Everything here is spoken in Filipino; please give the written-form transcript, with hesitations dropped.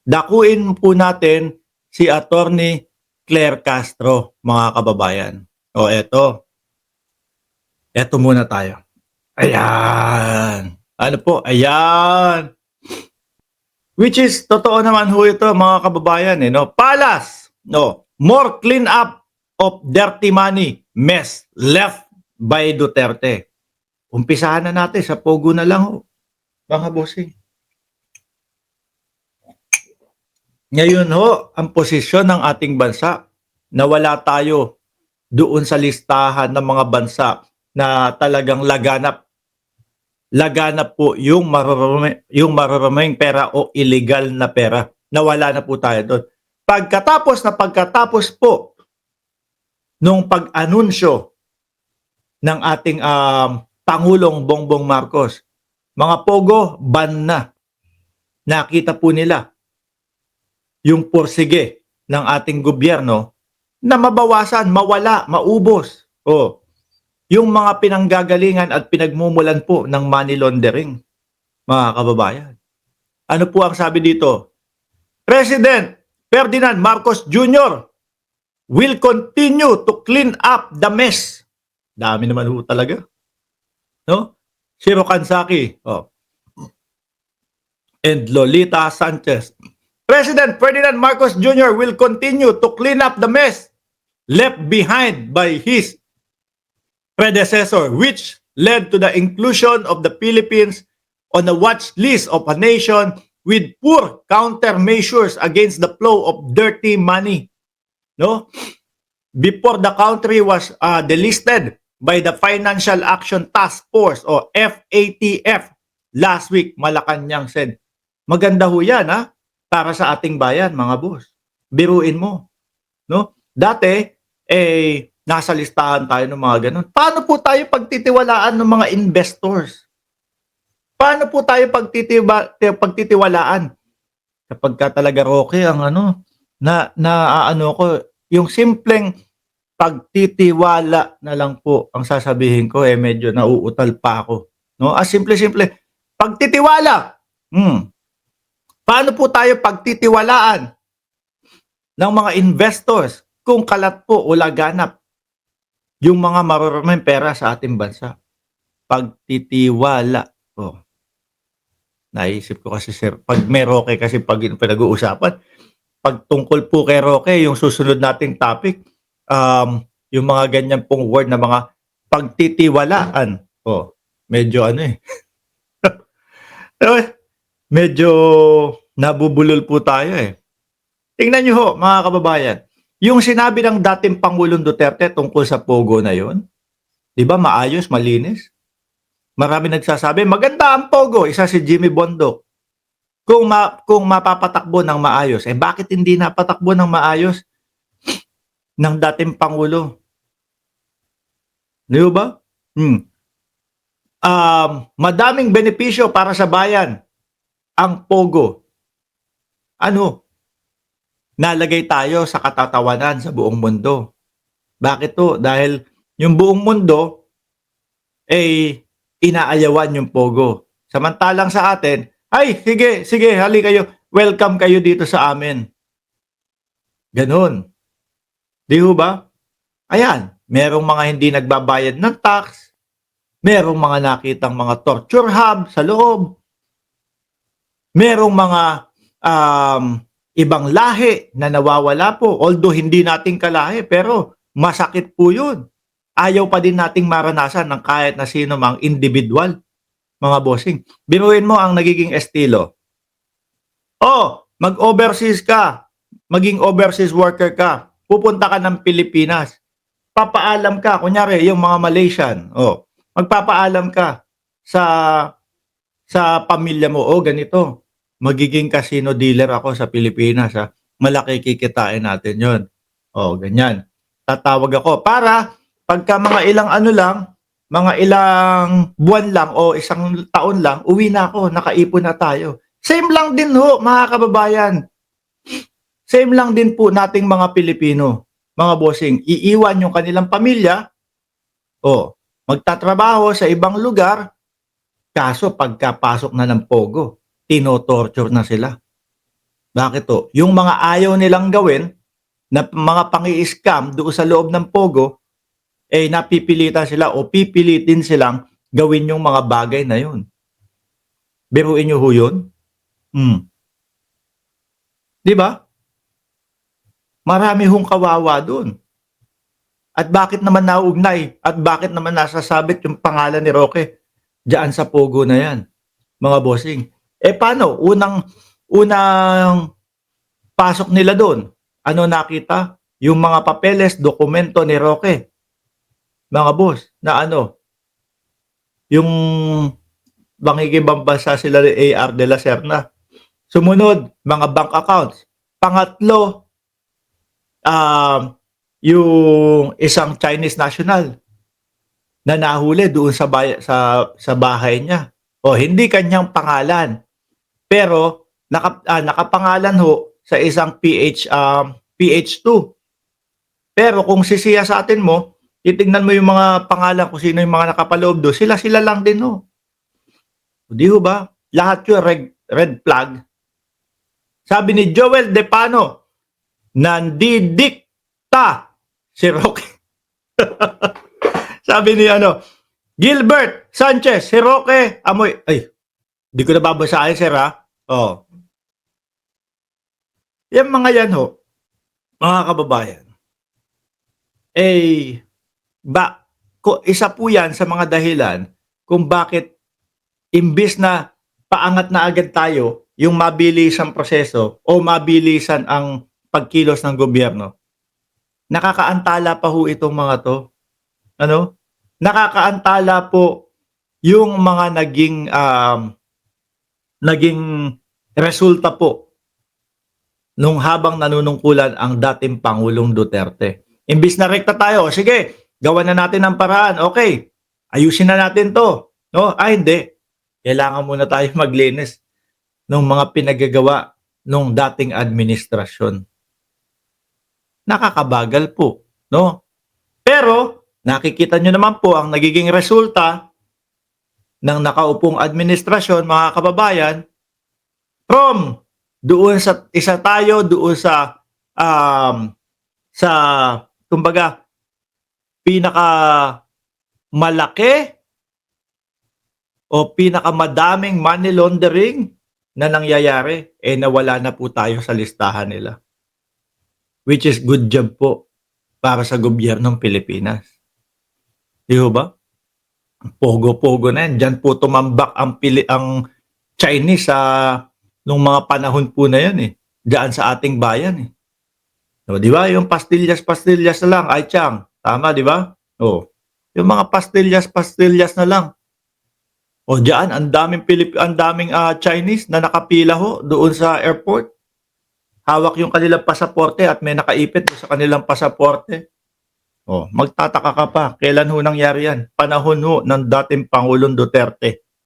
Dakuin po natin si Attorney Claire Castro, mga kababayan. O eto, eto muna tayo. Ayan. Ano po? Ayan. Which is, totoo naman ho ito, mga kababayan. No? Palas, no? More clean up of dirty money mess left by Duterte. Umpisahan na natin sa Pogo na lang ho, mga bossing. Ngayon ho, ang posisyon ng ating bansa na wala tayo doon sa listahan ng mga bansa na talagang laganap po yung mararaming pera o illegal na pera. Nawala na po tayo doon. Pagkatapos po nung pag-anunsyo ng ating Pangulong Bongbong Marcos, mga Pogo, ban na. Nakita po nila yung porsige ng ating gobyerno na mabawasan, mawala, maubos. Yung mga pinanggagalingan at pinagmumulan po ng money laundering, mga kababayan. Ano po ang sabi dito? President Ferdinand Marcos Jr. will continue to clean up the mess. Dami naman po talaga. No? Shiro Kansaki. And Lolita Sanchez. President Ferdinand Marcos Jr. will continue to clean up the mess left behind by his predecessor, which led to the inclusion of the Philippines on the watch list of a nation with poor countermeasures against the flow of dirty money. No? Before the country was delisted by the Financial Action Task Force o FATF last week, Malacanang said. Maganda ho yan para sa ating bayan, mga boss. Biruin mo. No? Dati, nasa listahan tayo ng mga ganun. Paano po tayo pagtitiwalaan ng mga investors? Paano po tayo pagtitiwalaan? Kapag ka talaga Roque ang ko, yung simpleng pagtitiwala na lang po ang sasabihin ko, medyo nauutal pa ako. No? Simple-simple. Pagtitiwala. Paano po tayo pagtitiwalaan ng mga investors kung kalat po o laganap yung mga mararaming pera sa ating bansa? Pagtitiwala. Naisip ko kasi, sir, pag may Roque kasi pag pinag-uusapan, pag tungkol po kay Roque, yung susunod nating topic, yung mga ganyan pong word na mga pagtitiwalaan. Medyo medyo nabubulol po tayo Tingnan nyo ho, mga kababayan, yung sinabi ng dating Pangulong Duterte tungkol sa Pogo na yon, di ba maayos, malinis? Marami nagsasabi, maganda ang Pogo, isa si Jimmy Bondoc. Kung mapapatakbo ng maayos, bakit hindi napatakbo ng maayos ng dating Pangulo? Di ba? Madaming benepisyo para sa bayan ang Pogo. Nalagay tayo sa katatawanan sa buong mundo. Bakit to? Dahil yung buong mundo inaayawan yung Pogo. Samantalang sa atin, ay, sige, hali kayo. Welcome kayo dito sa amin. Ganun. Di ba? Ayan, merong mga hindi nagbabayad ng tax. Merong mga nakitang mga torture hub sa loob. Merong mga ibang lahi na nawawala po. Although hindi nating kalahi, pero masakit po yun. Ayaw pa din nating maranasan ng kahit na sino mang individual, mga bossing. Biruin mo ang nagiging estilo. Mag-overseas ka. Maging overseas worker ka. Pupunta ka ng Pilipinas. Papaalam ka. Kunyari, yung mga Malaysian. Magpapaalam ka sa pamilya mo. Ganito. Magiging casino dealer ako sa Pilipinas. Malaki kikitain natin yon. Ganyan. Tatawag ako para pagka mga ilang mga ilang buwan lang o isang taon lang, uwi na ako, nakaipon na tayo. Same lang din ho, mga kababayan. Same lang din po nating mga Pilipino, mga bossing. Iiwan yung kanilang pamilya, magtatrabaho sa ibang lugar, kaso pagkapasok na ng Pogo, tinotorture na sila. Bakit to? Yung mga ayaw nilang gawin na mga pangi-scam doon sa loob ng Pogo, eh napipilitan sila o pipilitin silang gawin yung mga bagay na yun. Biruin nyo ho yun? Di ba? Marami hong kawawa doon. At bakit naman nauugnay? At bakit naman nasasabit yung pangalan ni Roque diyan sa Pogo na yan, mga bossing? Eh paano? Unang pasok nila doon, ano nakita? Yung mga papeles, dokumento ni Roque, mga boss, na ano, yung mangingibang-bansa sila ni A.R. de la Serna. Sumunod, mga bank accounts. Pangatlo, yung isang Chinese national na nahuli doon sa bahay niya. O hindi kanyang pangalan. Pero nakapangalan ho sa isang PH2. Pero kung sisiyasatin mo, titignan mo yung mga pangalan kung sino yung mga nakapaloob doon, sila lang din ho. Di ho ba? Lahat yung red flag. Sabi ni Joel Depano, nandidikta si Roque. Sabi ni Gilbert Sanchez, si Roque amoy. Ay, di ko na babasahin, sir, ha? Oh. Yan mga yan ho, mga kababayan. Eh, isa po yan sa mga dahilan kung bakit imbis na paangat na agad tayo yung mabilisang proseso o mabilisan ang pagkilos ng gobyerno, nakakaantala pa ho itong mga to. Nakakaantala po yung mga naging resulta po nung habang nanunungkulan ang dating Pangulong Duterte. Imbis na rekta tayo, sige, gawan na natin ang paraan. Okay, ayusin na natin to. No? Hindi. Kailangan muna tayo maglinis ng mga pinagagawa nung dating administrasyon. Nakakabagal po. No? Pero, nakikita nyo naman po ang nagiging resulta ng nakaupong administrasyon, mga kababayan, from doon sa isa tayo, doon sa kumbaga, pinaka malaki o pinakamadaming money laundering na nangyayari, nawala na po tayo sa listahan nila. Which is good job po para sa gobyernong Pilipinas. Di ba? Pogo-pogo na yan. Diyan po tumambak ang Chinese nung mga panahon po na yan diyan sa ating bayan No, di ba? Yung pastillas na lang, ay tiyang. Tama, di ba? Oh. Yung mga pastillas na lang. O diyan, ang daming Chinese na nakapila ho doon sa airport. Hawak yung kanilang pasaporte at may nakaipit sa kanilang pasaporte. Oh, magtataka ka pa, kailan ho nangyari yan? Panahon ho ng dating Pangulong Duterte.